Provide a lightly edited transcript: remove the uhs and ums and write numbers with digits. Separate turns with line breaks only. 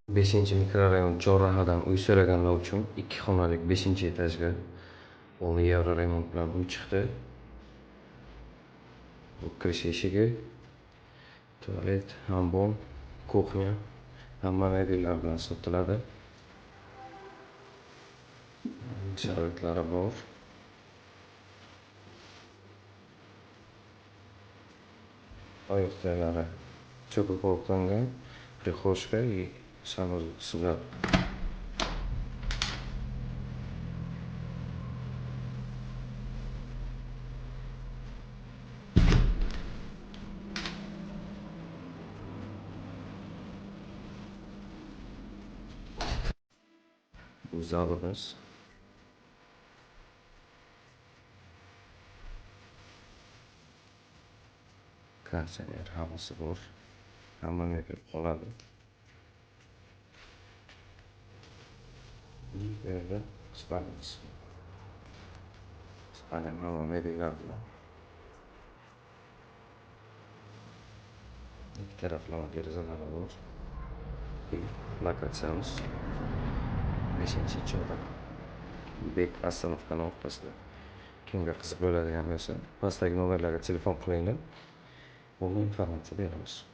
5 mikrorayon chorrahadan uy so'raganlar uchun 2 xonalik 5 etajga 10 yevro remont bilan uy chiqdi. Bu kirish eshigi, tualet, hammom, kuxnya, hamma mebellar bilan sotiladi. Sharoitlari bor. Oyoq joylari cho'kib qo'yilgan, prixoshka и sanuzel qismlar. Bu zalimiz. Konditsioner hammasi bor. Hamma mebel qoladi. Böyle spalniz. Spalnya hamma mebellar bilan. İki taraflama derazalari bor. Lokatsiyamiz 5-cho'ra. Bek ostanovkani o'rtasida. Kimga qiziq bo'ladigan bo'lsa, pastdagi nomerlarga telefon qilinglar. Bunga informatsiya beramiz.